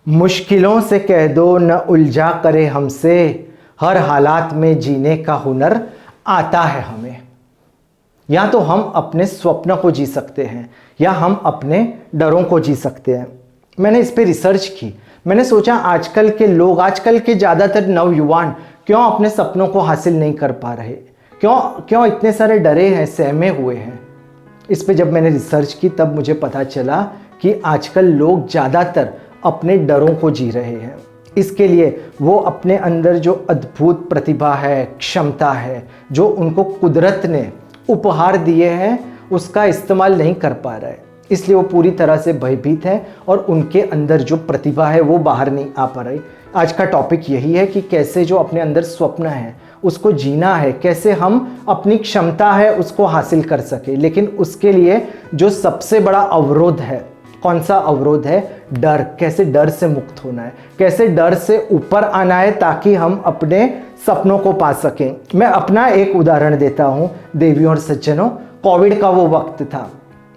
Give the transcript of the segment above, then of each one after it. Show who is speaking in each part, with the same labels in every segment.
Speaker 1: मुश्किलों से कह दो न उलझा करे हमसे, हर हालात में जीने का हुनर आता है हमें। या तो हम अपने स्वप्नों को जी सकते हैं या हम अपने डरों को जी सकते हैं। मैंने इस पे रिसर्च की। मैंने सोचा आजकल के लोग, आजकल के ज़्यादातर नवयुवान क्यों अपने सपनों को हासिल नहीं कर पा रहे, क्यों इतने सारे डरे हैं, सहमे हुए हैं। इस पे जब मैंने रिसर्च की तब मुझे पता चला कि आजकल लोग ज़्यादातर अपने डरों को जी रहे हैं। इसके लिए वो अपने अंदर जो अद्भुत प्रतिभा है, क्षमता है, जो उनको कुदरत ने उपहार दिए हैं, उसका इस्तेमाल नहीं कर पा रहे। इसलिए वो पूरी तरह से भयभीत है और उनके अंदर जो प्रतिभा है वो बाहर नहीं आ पा रही। आज का टॉपिक यही है कि कैसे जो अपने अंदर स्वप्न है उसको जीना है, कैसे हम अपनी क्षमता है उसको हासिल कर सके। लेकिन उसके लिए जो सबसे बड़ा अवरोध है, कौन सा अवरोध है? डर। कैसे डर से मुक्त होना है, कैसे डर से ऊपर आना है ताकि हम अपने सपनों को पा सकें। मैं अपना एक उदाहरण देता हूँ देवियों और सज्जनों। कोविड का वो वक्त था,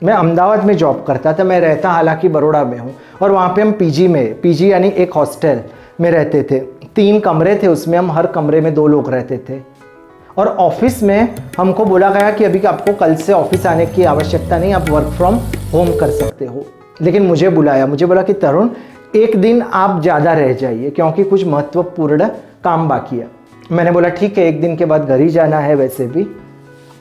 Speaker 1: मैं अहमदाबाद में जॉब करता था। मैं रहता हालांकि बड़ौदा में हूँ और वहाँ पे हम पीजी यानी एक हॉस्टल में रहते थे। 3 कमरे थे, उसमें हम हर कमरे में 2 लोग रहते थे। और ऑफिस में हमको बोला गया कि अभी आपको कल से ऑफिस आने की आवश्यकता नहीं, आप वर्क फ्रॉम होम कर सकते हो। लेकिन मुझे बोला कि तरुण, एक दिन आप ज़्यादा रह जाइए क्योंकि कुछ महत्वपूर्ण काम बाकी है। मैंने बोला ठीक है, एक दिन के बाद घर ही जाना है वैसे भी।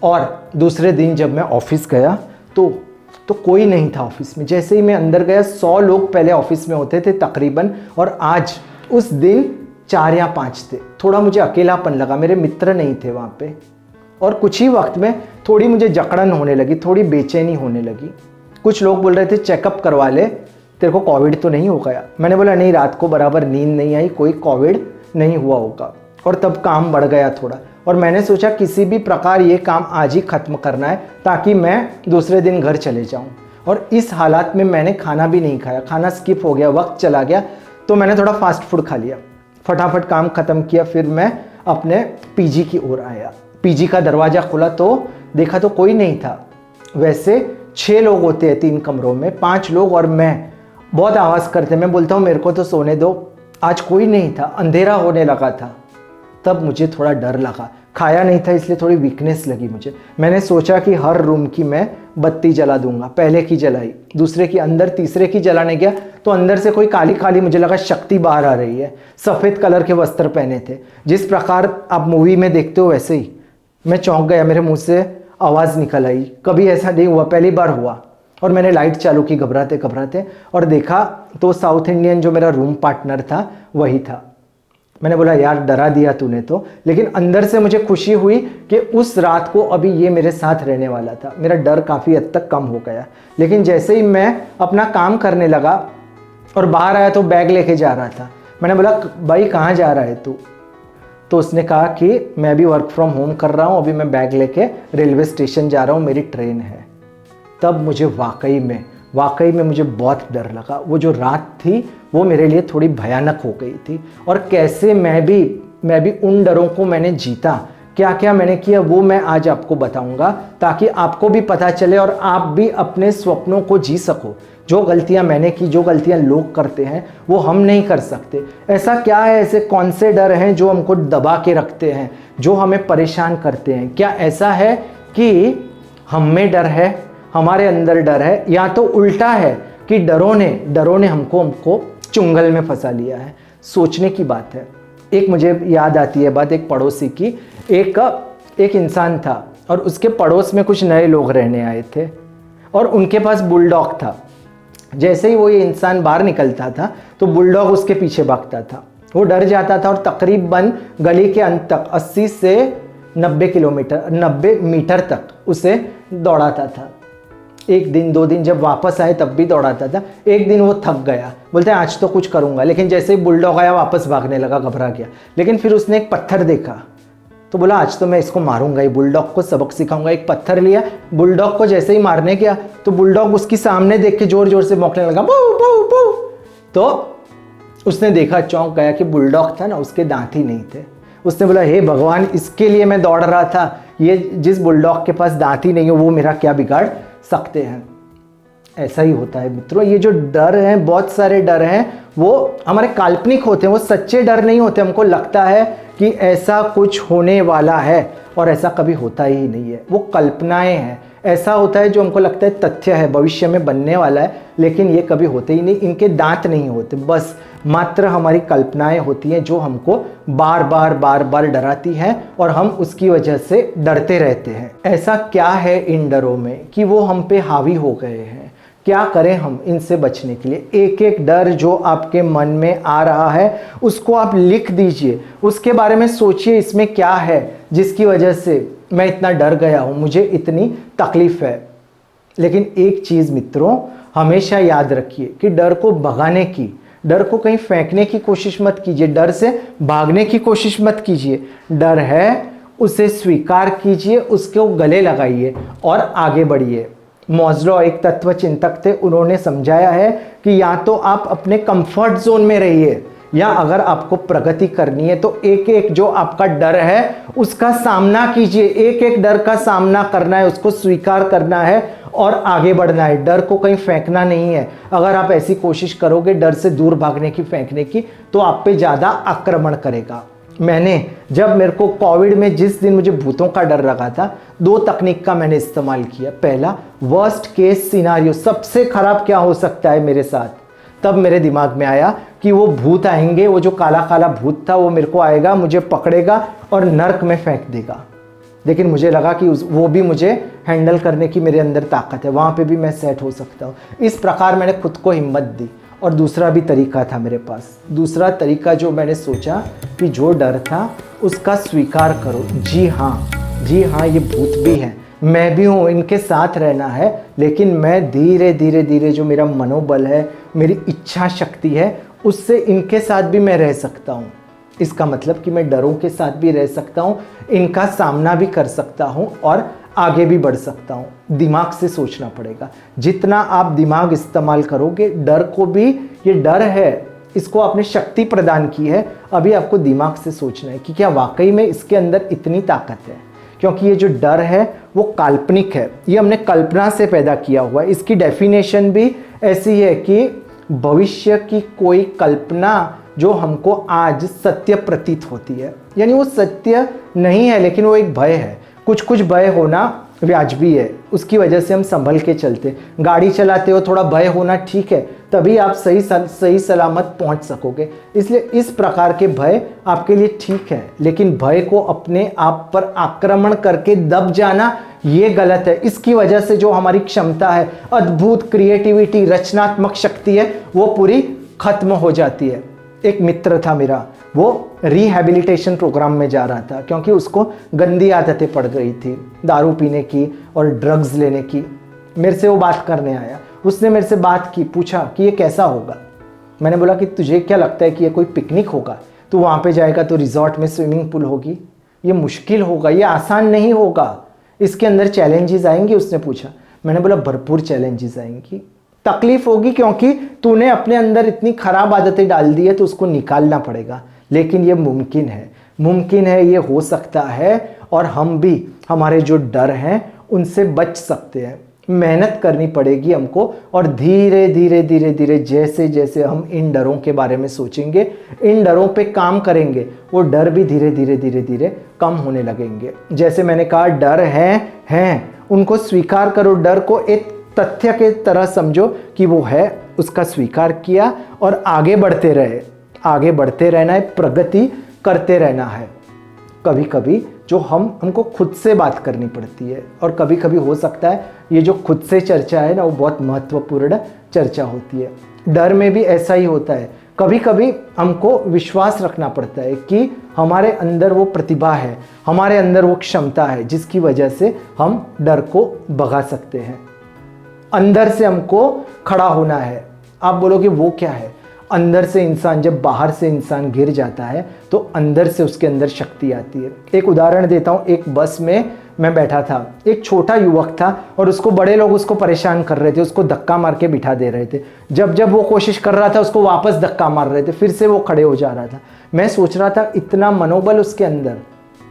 Speaker 1: और दूसरे दिन जब मैं ऑफिस गया तो कोई नहीं था ऑफिस में। जैसे ही मैं अंदर गया, 100 लोग पहले ऑफिस में होते थे तकरीबन, और आज उस दिन 4 या 5 थे। थोड़ा मुझे अकेलापन लगा, मेरे मित्र नहीं थे वहाँ पे। और कुछ ही वक्त में थोड़ी मुझे जकड़न होने लगी, थोड़ी बेचैनी होने लगी। कुछ लोग बोल रहे थे चेकअप करवा ले, तेरे को कोविड तो नहीं हो गया। मैंने बोला नहीं, रात को बराबर नींद नहीं आई, कोई कोविड नहीं हुआ होगा। और तब काम बढ़ गया थोड़ा, और मैंने सोचा किसी भी प्रकार ये काम आज ही ख़त्म करना है ताकि मैं दूसरे दिन घर चले जाऊं। और इस हालात में मैंने खाना भी नहीं खाया, खाना स्किप हो गया, वक्त चला गया। तो मैंने थोड़ा फास्ट फूड खा लिया, फटाफट काम ख़त्म किया। फिर मैं अपने पीजी की ओर आया। पीजी का दरवाज़ा खुला तो देखा तो कोई नहीं था। वैसे 6 लोग होते हैं 3 कमरों में, 5 लोग और मैं। बहुत आवाज़ करते, मैं बोलता हूँ मेरे को तो सोने दो। आज कोई नहीं था, अंधेरा होने लगा था। तब मुझे थोड़ा डर लगा, खाया नहीं था इसलिए थोड़ी वीकनेस लगी मुझे। मैंने सोचा कि हर रूम की मैं बत्ती जला दूंगा। पहले की जलाई, दूसरे की अंदर, तीसरे की जलाने गया तो अंदर से कोई काली काली, मुझे लगा शक्ति बाहर आ रही है। सफ़ेद कलर के वस्त्र पहने थे, जिस प्रकार आप मूवी में देखते हो वैसे ही। मैं चौंक गया, मेरे मुंह से आवाज़ निकल आई। कभी ऐसा नहीं हुआ, पहली बार हुआ। और मैंने लाइट चालू की घबराते घबराते, और देखा तो साउथ इंडियन जो मेरा रूम पार्टनर था वही था। मैंने बोला यार डरा दिया तूने तो। लेकिन अंदर से मुझे खुशी हुई कि उस रात को अभी ये मेरे साथ रहने वाला था। मेरा डर काफ़ी हद तक कम हो गया। लेकिन जैसे ही मैं अपना काम करने लगा और बाहर आया तो बैग लेके जा रहा था। मैंने बोला भाई कहाँ जा रहा है तू? तो उसने कहा कि मैं भी वर्क फ्रॉम होम कर रहा हूँ, अभी मैं बैग लेके रेलवे स्टेशन जा रहा हूँ, मेरी ट्रेन है। तब मुझे वाकई में मुझे बहुत डर लगा। वो जो रात थी वो मेरे लिए थोड़ी भयानक हो गई थी। और कैसे मैं भी उन डरों को मैंने जीता, क्या क्या मैंने किया वो मैं आज आपको बताऊंगा, ताकि आपको भी पता चले और आप भी अपने स्वप्नों को जी सको। जो गलतियां मैंने की, जो गलतियां लोग करते हैं वो हम नहीं कर सकते। ऐसा क्या है, ऐसे कौन से डर हैं जो हमको दबा के रखते हैं, जो हमें परेशान करते हैं? क्या ऐसा है कि हम में डर है, हमारे अंदर डर है, या तो उल्टा है कि डरों ने हमको चुंगल में फंसा लिया है? सोचने की बात है। एक मुझे याद आती है बात, एक पड़ोसी की। एक इंसान था और उसके पड़ोस में कुछ नए लोग रहने आए थे और उनके पास बुलडॉग था। जैसे ही वो ये इंसान बाहर निकलता था तो बुलडॉग उसके पीछे भागता था। वो डर जाता था और तकरीबन गली के अंत तक 80 से 90 मीटर तक उसे दौड़ाता था। 1 दिन 2 दिन जब वापस आए तब भी दौड़ाता था। एक दिन वो थक गया, बोलते हैं आज तो कुछ करूंगा। लेकिन जैसे ही बुलडॉग आया वापस भागने लगा, घबरा गया। लेकिन फिर उसने एक पत्थर देखा तो बोला आज तो मैं इसको मारूंगा ही, बुलडॉग को सबक सिखाऊंगा। एक पत्थर लिया, बुलडॉग को जैसे ही मारने गया तो बुलडॉग उसकी सामने देख के जोर जोर से भौंकने लगा, बू बू बू। तो उसने देखा, चौंक गया कि बुलडॉग था ना, उसके दांत ही नहीं थे। उसने बोला हे भगवान, इसके लिए मैं दौड़ रहा था। ये जिस बुलडॉग के पास दांत ही नहीं हो वो मेरा क्या बिगाड़ सकते हैं। ऐसा ही होता है मित्रों। ये जो डर हैं, बहुत सारे डर हैं, वो हमारे काल्पनिक होते हैं, वो सच्चे डर नहीं होते। हमको लगता है कि ऐसा कुछ होने वाला है और ऐसा कभी होता ही नहीं है, वो कल्पनाएं हैं। ऐसा होता है जो हमको लगता है तथ्य है, भविष्य में बनने वाला है, लेकिन ये कभी होते ही नहीं। इनके दांत नहीं होते, बस मात्र हमारी कल्पनाएं होती हैं जो हमको बार बार डराती हैं और हम उसकी वजह से डरते रहते हैं। ऐसा क्या है इन डरों में कि वो हम पे हावी हो गए हैं? क्या करें हम इनसे बचने के लिए? एक एक डर जो आपके मन में आ रहा है उसको आप लिख दीजिए, उसके बारे में सोचिए, इसमें क्या है जिसकी वजह से मैं इतना डर गया हूँ, मुझे इतनी तकलीफ है। लेकिन एक चीज़ मित्रों, हमेशा याद रखिए कि डर को भगाने की, डर को कहीं फेंकने की कोशिश मत कीजिए, डर से भागने की कोशिश मत कीजिए। डर है, उसे स्वीकार कीजिए, उसको गले लगाइए और आगे बढ़िए। मॉज़लो एक तत्व चिंतक थे, उन्होंने समझाया है कि या तो आप अपने कंफर्ट जोन में रहिए, या अगर आपको प्रगति करनी है तो एक एक जो आपका डर है उसका सामना कीजिए। एक एक डर का सामना करना है, उसको स्वीकार करना है और आगे बढ़ना है। डर को कहीं फेंकना नहीं है। अगर आप ऐसी कोशिश करोगे डर से दूर भागने की, फेंकने की, तो आप पे ज़्यादा आक्रमण करेगा। जब मेरे को कोविड में जिस दिन मुझे भूतों का डर लगा था, 2 तकनीक का मैंने इस्तेमाल किया। पहला, वर्स्ट केस सिनारियो, सबसे खराब क्या हो सकता है मेरे साथ। तब मेरे दिमाग में आया कि वो भूत आएंगे, वो जो काला काला भूत था वो मेरे को आएगा, मुझे पकड़ेगा और नर्क में फेंक देगा। लेकिन मुझे लगा कि वो भी मुझे हैंडल करने की मेरे अंदर ताकत है, वहाँ पे भी मैं सेट हो सकता हूँ। इस प्रकार मैंने खुद को हिम्मत दी। और दूसरा भी तरीका था मेरे पास। दूसरा तरीका जो मैंने सोचा कि जो डर था उसका स्वीकार करो। जी हाँ, ये भूत भी हैं, मैं भी हूँ, इनके साथ रहना है, लेकिन मैं धीरे धीरे जो मेरा मनोबल है, मेरी इच्छा शक्ति है, उससे इनके साथ भी मैं रह सकता हूँ। इसका मतलब कि मैं डरों के साथ भी रह सकता हूँ, इनका सामना भी कर सकता हूँ और आगे भी बढ़ सकता हूँ। दिमाग से सोचना पड़ेगा। जितना आप दिमाग इस्तेमाल करोगे, डर को भी, ये डर है, इसको आपने शक्ति प्रदान की है, अभी आपको दिमाग से सोचना है कि क्या वाकई में इसके अंदर इतनी ताकत है। क्योंकि ये जो डर है वो काल्पनिक है, ये हमने कल्पना से पैदा किया हुआ है। इसकी डेफिनेशन भी ऐसी है कि भविष्य की कोई कल्पना जो हमको आज सत्य प्रतीत होती है, यानी वो सत्य नहीं है लेकिन वो एक भय है। कुछ कुछ भय होना वाजिबी है, उसकी वजह से हम संभल के चलते। गाड़ी चलाते हो थोड़ा भय होना ठीक है, तभी आप सही सलामत पहुंच सकोगे। इसलिए इस प्रकार के भय आपके लिए ठीक है, लेकिन भय को अपने आप पर आक्रमण करके दब जाना ये गलत है। इसकी वजह से जो हमारी क्षमता है, अद्भुत क्रिएटिविटी, रचनात्मक शक्ति है, वो पूरी खत्म हो जाती है। एक मित्र था मेरा, वो रिहैबिलिटेशन प्रोग्राम में जा रहा था क्योंकि उसको गंदी आदतें पड़ गई थी, दारू पीने की और ड्रग्स लेने की। मेरे से वो बात करने आया, उसने मेरे से बात की, पूछा कि ये कैसा होगा। मैंने बोला कि तुझे क्या लगता है कि ये कोई पिकनिक होगा? तू वहाँ पे जाएगा तो रिजॉर्ट में स्विमिंग पूल होगी? ये मुश्किल होगा, ये आसान नहीं होगा, इसके अंदर चैलेंजेस आएंगी। उसने पूछा, मैंने बोला भरपूर चैलेंजेस आएंगी, तकलीफ होगी, क्योंकि तूने अपने अंदर इतनी खराब आदतें डाल दी है तो उसको निकालना पड़ेगा। लेकिन ये मुमकिन है, ये हो सकता है, और हम भी हमारे जो डर हैं उनसे बच सकते हैं। मेहनत करनी पड़ेगी हमको, और धीरे धीरे जैसे जैसे हम इन डरों के बारे में सोचेंगे, इन डरों पे काम करेंगे, वो डर भी धीरे धीरे कम होने लगेंगे। जैसे मैंने कहा, डर हैं, उनको स्वीकार करो। डर को एक तथ्य के तरह समझो कि वो है, उसका स्वीकार किया और आगे बढ़ते रहे। आगे बढ़ते रहना है, प्रगति करते रहना है। कभी कभी जो हमको खुद से बात करनी पड़ती है, और कभी कभी हो सकता है ये जो खुद से चर्चा है ना, वो बहुत महत्वपूर्ण चर्चा होती है। डर में भी ऐसा ही होता है। कभी कभी हमको विश्वास रखना पड़ता है कि हमारे अंदर वो प्रतिभा है, हमारे अंदर वो क्षमता है, जिसकी वजह से हम डर को भगा सकते हैं। अंदर से हमको खड़ा होना है। आप बोलोगे वो क्या है? अंदर से इंसान, जब बाहर से इंसान गिर जाता है तो अंदर से उसके अंदर शक्ति आती है। एक उदाहरण देता हूँ। एक बस में मैं बैठा था, एक छोटा युवक था और उसको बड़े लोग उसको परेशान कर रहे थे, उसको धक्का मार के बिठा दे रहे थे। जब वो कोशिश कर रहा था उसको वापस धक्का मार रहे थे, फिर से वो खड़े हो जा रहा था। मैं सोच रहा था, इतना मनोबल उसके अंदर,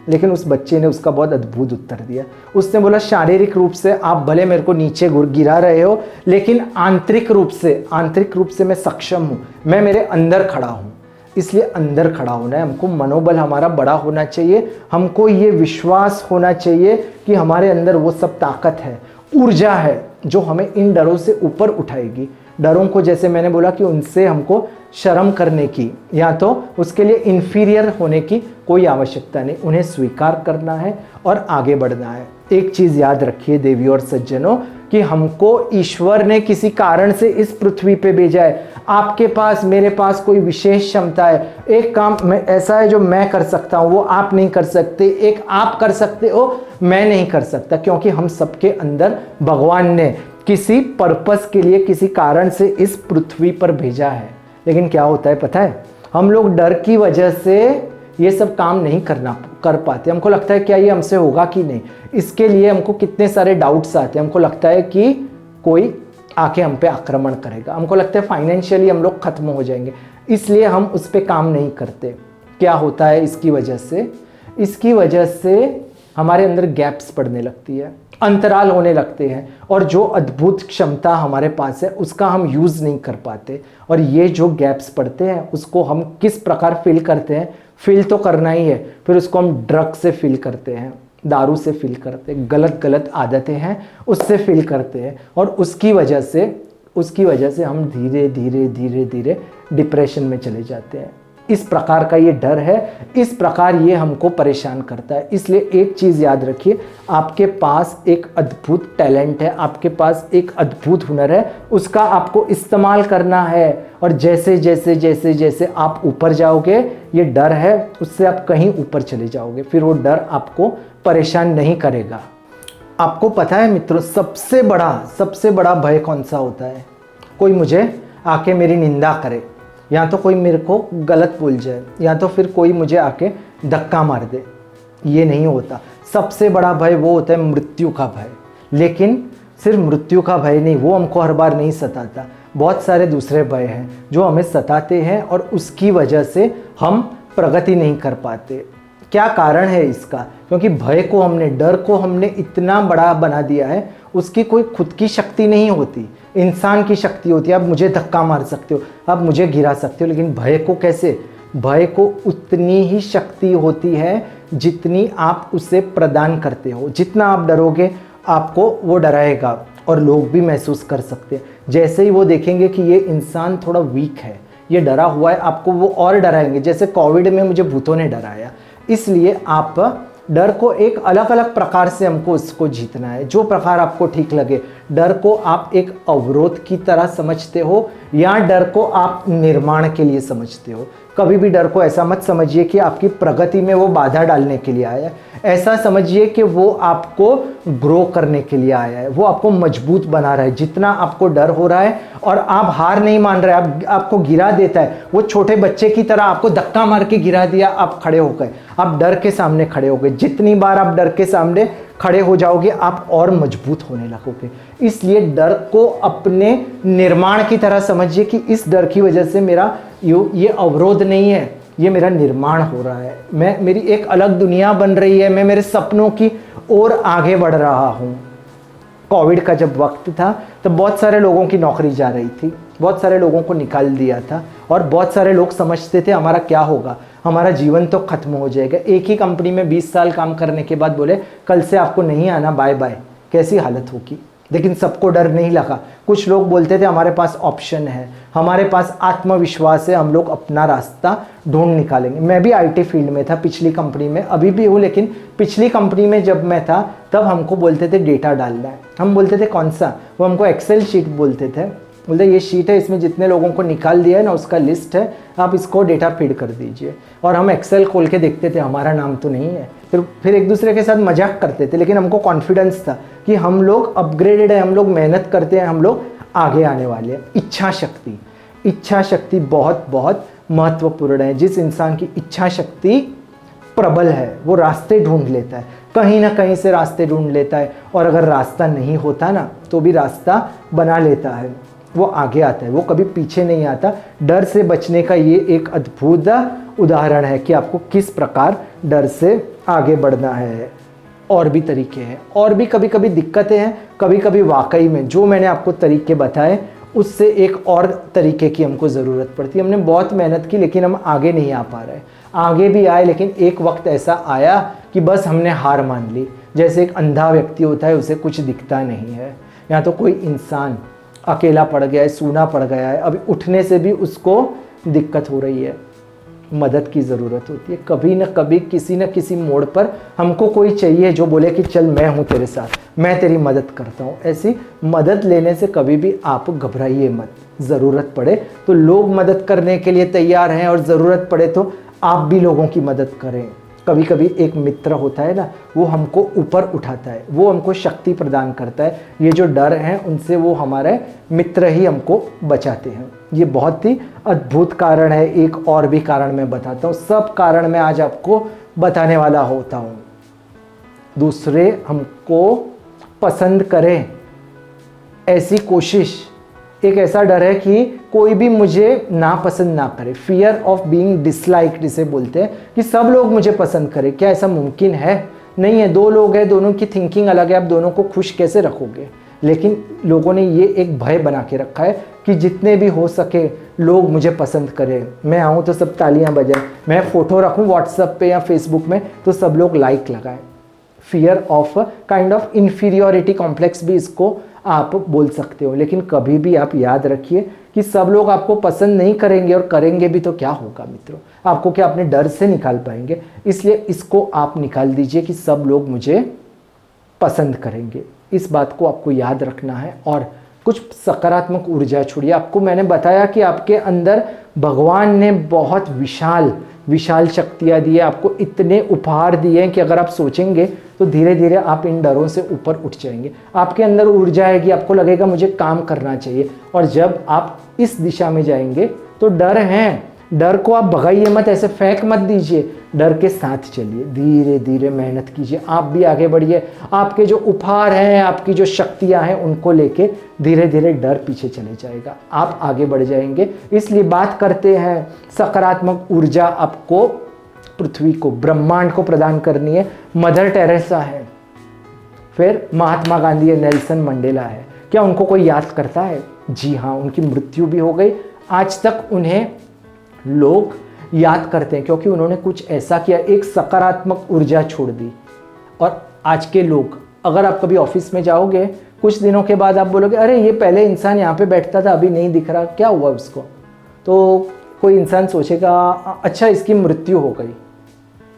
Speaker 1: लेकिन उस बच्चे ने उसका बहुत अद्भुत उत्तर दिया। उसने बोला शारीरिक रूप से आप भले मेरे को नीचे गिरा रहे हो, लेकिन आंतरिक रूप से मैं सक्षम हूँ, मैं मेरे अंदर खड़ा हूँ। इसलिए अंदर खड़ा होना है, हमको मनोबल हमारा बड़ा होना चाहिए, हमको ये विश्वास होना चाहिए कि हमारे अंदर वो सब ताकत है, ऊर्जा है जो हमें इन डरों से ऊपर उठाएगी। डरों को जैसे मैंने बोला कि उनसे हमको शर्म करने की या तो उसके लिए इन्फीरियर होने की कोई आवश्यकता नहीं, उन्हें स्वीकार करना है और आगे बढ़ना है। एक चीज़ याद रखिए देवी और सज्जनों कि हमको ईश्वर ने किसी कारण से इस पृथ्वी पे भेजा है। आपके पास मेरे पास कोई विशेष क्षमता है, एक काम में ऐसा है जो मैं कर सकता हूँ वो आप नहीं कर सकते, एक आप कर सकते हो मैं नहीं कर सकता, क्योंकि हम सबके अंदर भगवान ने किसी पर्पस के लिए किसी कारण से इस पृथ्वी पर भेजा है। लेकिन क्या होता है पता है, हम लोग डर की वजह से ये सब काम नहीं कर पाते। हमको लगता है क्या ये हमसे होगा कि नहीं, इसके लिए हमको कितने सारे डाउट्स आते हैं। हमको लगता है कि कोई आके हम पे आक्रमण करेगा, हमको लगता है फाइनेंशियली हम लोग खत्म हो जाएंगे, इसलिए हम उस पर काम नहीं करते। क्या होता है इसकी वजह से हमारे अंदर गैप्स पड़ने लगती है, अंतराल होने लगते हैं, और जो अद्भुत क्षमता हमारे पास है उसका हम यूज़ नहीं कर पाते। और ये जो गैप्स पड़ते हैं उसको हम किस प्रकार फिल करते हैं, फिल तो करना ही है, फिर उसको हम ड्रग से फिल करते हैं, दारू से फिल करते हैं, गलत आदतें हैं उससे फिल करते हैं, और उसकी वजह से हम धीरे धीरे डिप्रेशन में चले जाते हैं। इस प्रकार का ये डर है, इस प्रकार ये हमको परेशान करता है। इसलिए एक चीज़ याद रखिए, आपके पास एक अद्भुत टैलेंट है, आपके पास एक अद्भुत हुनर है, उसका आपको इस्तेमाल करना है। और जैसे आप ऊपर जाओगे, ये डर है उससे आप कहीं ऊपर चले जाओगे, फिर वो डर आपको परेशान नहीं करेगा। आपको पता है मित्रों, सबसे बड़ा भय कौन सा होता है? कोई मुझे आके मेरी निंदा करे, या तो कोई मेरे को गलत बोल जाए, या तो फिर कोई मुझे आके धक्का मार दे। ये नहीं होता। सबसे बड़ा भय वो होता है मृत्यु का भय। लेकिन सिर्फ मृत्यु का भय नहीं, वो हमको हर बार नहीं सताता, बहुत सारे दूसरे भय हैं जो हमें सताते हैं और उसकी वजह से हम प्रगति नहीं कर पाते। क्या कारण है इसका? क्योंकि भय को डर को हमने इतना बड़ा बना दिया है, उसकी कोई खुद की शक्ति नहीं होती, इंसान की शक्ति होती है। आप मुझे धक्का मार सकते हो, आप मुझे गिरा सकते हो, लेकिन भय को कैसे? भय को उतनी ही शक्ति होती है जितनी आप उसे प्रदान करते हो। जितना आप डरोगे आपको वो डराएगा, और लोग भी महसूस कर सकते हैं। जैसे ही वो देखेंगे कि ये इंसान थोड़ा वीक है, ये डरा हुआ है, आपको वो और डराएंगे। जैसे कोविड में मुझे भूतों ने डराया। इसलिए आप डर को एक अलग अलग प्रकार से हमको उसको जीतना है, जो प्रकार आपको ठीक लगे। डर को आप एक अवरोध की तरह समझते हो या डर को आप निर्माण के लिए समझते हो। कभी भी डर को ऐसा मत समझिए कि आपकी प्रगति में वो बाधा डालने के लिए आया है। ऐसा समझिए कि वो आपको ग्रो करने के लिए आया है, वो आपको मजबूत बना रहा है। जितना आपको डर हो रहा है और आप हार नहीं मान रहे, आपको गिरा देता है, वो छोटे बच्चे की तरह आपको धक्का मार के गिरा दिया, आप खड़े हो गए, आप डर के सामने खड़े हो गए। जितनी बार आप डर के सामने खड़े हो जाओगे आप और मजबूत होने लगोगे। इसलिए डर को अपने निर्माण की तरह समझिए कि इस डर की वजह से मेरा ये अवरोध नहीं है, ये मेरा निर्माण हो रहा है, मेरी एक अलग दुनिया बन रही है, मैं मेरे सपनों की ओर आगे बढ़ रहा हूँ। कोविड का जब वक्त था तब बहुत सारे लोगों की नौकरी जा रही थी, बहुत सारे लोगों को निकाल दिया था, और बहुत सारे लोग समझते थे हमारा क्या होगा, हमारा जीवन तो खत्म हो जाएगा। एक ही कंपनी में 20 साल काम करने के बाद बोले कल से आपको नहीं आना, बाय बाय। कैसी हालत होगी। लेकिन सबको डर नहीं लगा। कुछ लोग बोलते थे हमारे पास ऑप्शन है, हमारे पास आत्मविश्वास है, हम लोग अपना रास्ता ढूंढ निकालेंगे। मैं भी आईटी फील्ड में था पिछली कंपनी में, अभी भी हूँ, लेकिन पिछली कंपनी में जब मैं था तब हमको बोलते थे डेटा डालना है। हम बोलते थे कौन सा? वो हमको एक्सेल शीट बोलते थे। बोलते ये शीट है, इसमें जितने लोगों को निकाल दिया है ना उसका लिस्ट है, आप इसको डेटा फीड कर दीजिए। और हम एक्सेल खोल के देखते थे हमारा नाम तो नहीं है। फिर एक दूसरे के साथ मजाक करते थे, लेकिन हमको कॉन्फिडेंस था कि हम लोग अपग्रेडेड है, हम लोग मेहनत करते हैं, हम लोग आगे आने वाले हैं। इच्छा शक्ति बहुत बहुत महत्वपूर्ण है। जिस इंसान की इच्छा शक्ति प्रबल है वो रास्ते ढूंढ लेता है, कहीं ना कहीं से रास्ते ढूंढ लेता है, और अगर रास्ता नहीं होता ना तो भी रास्ता बना लेता है, वो आगे आता है, वो कभी पीछे नहीं आता। डर से बचने का ये एक अद्भुत उदाहरण है कि आपको किस प्रकार डर से आगे बढ़ना है। और भी तरीके हैं, और भी कभी कभी दिक्कतें हैं, कभी कभी वाकई में जो मैंने आपको तरीके बताए उससे एक और तरीके की हमको ज़रूरत पड़ती है। हमने बहुत मेहनत की लेकिन हम आगे नहीं आ पा रहे। आगे भी आए लेकिन एक वक्त ऐसा आया कि बस हमने हार मान ली। जैसे एक अंधा व्यक्ति होता है, उसे कुछ दिखता नहीं है, या तो कोई इंसान अकेला पड़ गया है, सूना पड़ गया है, अभी उठने से भी उसको दिक्कत हो रही है, मदद की ज़रूरत होती है। कभी न कभी किसी न किसी मोड़ पर हमको कोई चाहिए जो बोले कि चल मैं हूँ तेरे साथ, मैं तेरी मदद करता हूँ। ऐसी मदद लेने से कभी भी आप घबराइए मत। ज़रूरत पड़े तो लोग मदद करने के लिए तैयार हैं, और ज़रूरत पड़े तो आप भी लोगों की मदद करें। कभी कभी एक मित्र होता है ना, वो हमको ऊपर उठाता है, वो हमको शक्ति प्रदान करता है। ये जो डर हैं उनसे वो हमारे मित्र ही हमको बचाते हैं। ये बहुत ही अद्भुत कारण है। एक और भी कारण मैं बताता हूँ, सब कारण मैं आज आपको बताने वाला होता हूँ। दूसरे हमको पसंद करें ऐसी कोशिश, एक ऐसा डर है कि कोई भी मुझे नापसंद ना करे। फियर ऑफ बीइंग डिसलाइक्ड इसे बोलते हैं, कि सब लोग मुझे पसंद करें। क्या ऐसा मुमकिन है? नहीं है। दो लोग हैं, दोनों की थिंकिंग अलग है, आप दोनों को खुश कैसे रखोगे? लेकिन लोगों ने ये एक भय बना के रखा है कि जितने भी हो सके लोग मुझे पसंद करें। मैं आऊँ तो सब तालियां बजाएं, मैं फ़ोटो रखूँ व्हाट्सएप पे या फेसबुक में तो सब लोग लाइक लगाएं। Fear of kind of inferiority complex भी इसको आप बोल सकते हो। लेकिन कभी भी आप याद रखिए कि सब लोग आपको पसंद नहीं करेंगे, और करेंगे भी तो क्या होगा मित्रों? आपको क्या अपने डर से निकाल पाएंगे? इसलिए इसको आप निकाल दीजिए कि सब लोग मुझे पसंद करेंगे। इस बात को आपको याद रखना है, और कुछ सकारात्मक ऊर्जा छोड़िए। आपको मैंने बताया कि आपके अंदर भगवान ने बहुत विशाल विशाल शक्तियाँ दी है, आपको इतने उपहार दिए हैं कि अगर आप सोचेंगे तो धीरे धीरे आप इन डरों से ऊपर उठ जाएंगे। आपके अंदर ऊर्जा आएगी, आपको लगेगा मुझे काम करना चाहिए। और जब आप इस दिशा में जाएंगे तो डर हैं, डर को आप भगाइए मत, ऐसे फेंक मत दीजिए, डर के साथ चलिए, धीरे धीरे मेहनत कीजिए, आप भी आगे बढ़िए। आपके जो उपहार हैं, आपकी जो शक्तियां हैं, उनको लेके धीरे धीरे डर पीछे चले जाएगा, आप आगे बढ़ जाएंगे। इसलिए बात करते हैं सकारात्मक ऊर्जा आपको पृथ्वी को, ब्रह्मांड को प्रदान करनी है। मदर टेरेसा है, फिर महात्मा गांधी है, नेल्सन मंडेला है। क्या उनको कोई याद करता है? जी हाँ, उनकी मृत्यु भी हो गई। आज तक उन्हें लोग याद करते हैं क्योंकि उन्होंने कुछ ऐसा किया, एक सकारात्मक ऊर्जा छोड़ दी। और आज के लोग, अगर आप कभी ऑफिस में जाओगे, कुछ दिनों के बाद आप बोलोगे अरे ये पहले इंसान यहाँ पे बैठता था, अभी नहीं दिख रहा, क्या हुआ उसको? तो कोई इंसान सोचेगा अच्छा इसकी मृत्यु हो गई।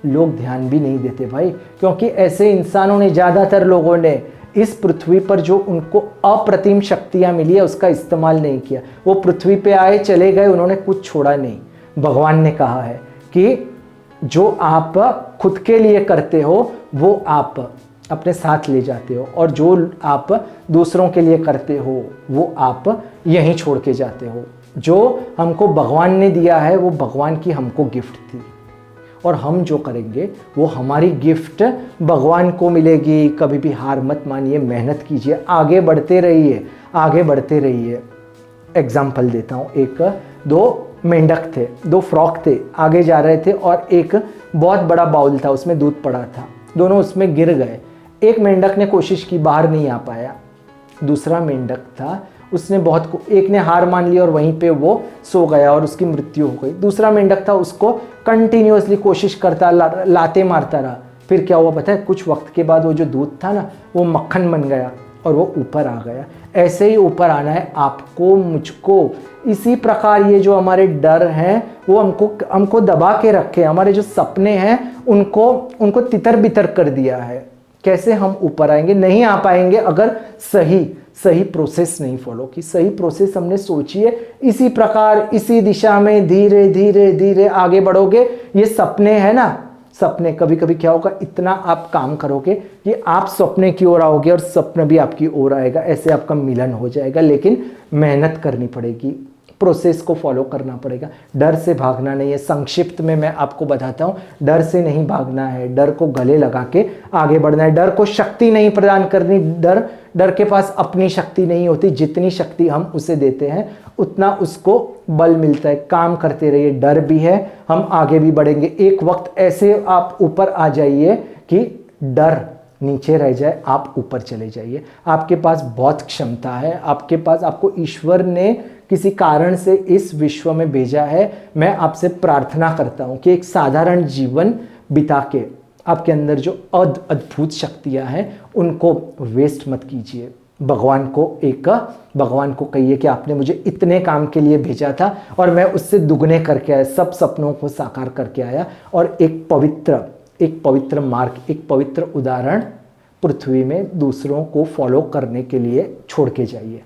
Speaker 1: लोग ध्यान भी नहीं देते भाई, क्योंकि ऐसे इंसानों ने, ज़्यादातर लोगों ने इस पृथ्वी पर जो उनको अप्रतिम शक्तियाँ मिली है उसका इस्तेमाल नहीं किया। वो पृथ्वी पे आए, चले गए, उन्होंने कुछ छोड़ा नहीं। भगवान ने कहा है कि जो आप खुद के लिए करते हो वो आप अपने साथ ले जाते हो, और जो आप दूसरों के लिए करते हो वो आप यहीं छोड़ के जाते हो। जो हमको भगवान ने दिया है वो भगवान की हमको गिफ्ट थी, और हम जो करेंगे वो हमारी गिफ्ट भगवान को मिलेगी। कभी भी हार मत मानिए, मेहनत कीजिए, आगे बढ़ते रहिए, आगे बढ़ते रहिए। एग्जाम्पल देता हूँ, दो मेंढक थे, दो फ्रॉक थे, आगे जा रहे थे और एक बहुत बड़ा बाउल था, उसमें दूध पड़ा था, दोनों उसमें गिर गए। एक मेंढक ने कोशिश की, बाहर नहीं आ पाया। दूसरा मेंढक था, उसने एक ने हार मान ली और वहीं पे वो सो गया और उसकी मृत्यु हो गई। दूसरा मेंढक था, उसको कंटिन्यूअसली कोशिश करता, लाते मारता रहा। फिर क्या हुआ पता है? कुछ वक्त के बाद वो जो दूध था ना, वो मक्खन बन गया और वो ऊपर आ गया। ऐसे ही ऊपर आना है आपको, मुझको। इसी प्रकार ये जो हमारे डर हैं वो हमको दबा के रखे, हमारे जो सपने हैं उनको तितर बितर कर दिया है। कैसे हम ऊपर आएंगे? नहीं आ पाएंगे अगर सही प्रोसेस नहीं फॉलो की। सही प्रोसेस हमने सोची है, इसी प्रकार इसी दिशा में धीरे धीरे धीरे आगे बढ़ोगे। ये सपने हैं ना, सपने कभी कभी क्या होगा, इतना आप काम करोगे कि आप सपने की ओर आओगे और सपना भी आपकी ओर आएगा, ऐसे आपका मिलन हो जाएगा। लेकिन मेहनत करनी पड़ेगी, प्रोसेस को फॉलो करना पड़ेगा। डर से भागना नहीं है। संक्षिप्त में मैं आपको बताता हूँ, डर से नहीं भागना है, डर को गले लगा के आगे बढ़ना है। डर को शक्ति नहीं प्रदान करनी। डर के पास अपनी शक्ति नहीं होती। जितनी शक्ति हम उसे देते हैं उतना उसको बल मिलता है। काम करते रहिए, डर भी है, हम आगे भी बढ़ेंगे। एक वक्त ऐसे आप ऊपर आ जाइए कि डर नीचे रह जाए, आप ऊपर चले जाइए। आपके पास बहुत क्षमता है, आपके पास, आपको ईश्वर ने किसी कारण से इस विश्व में भेजा है। मैं आपसे प्रार्थना करता हूं कि एक साधारण जीवन बिता के आपके अंदर जो अद्भुत शक्तियां हैं उनको वेस्ट मत कीजिए। भगवान को कहिए कि आपने मुझे इतने काम के लिए भेजा था और मैं उससे दुगने करके आया, सब सपनों को साकार करके आया और एक पवित्र मार्ग, एक पवित्र उदाहरण पृथ्वी में दूसरों को फॉलो करने के लिए छोड़ के जाइए।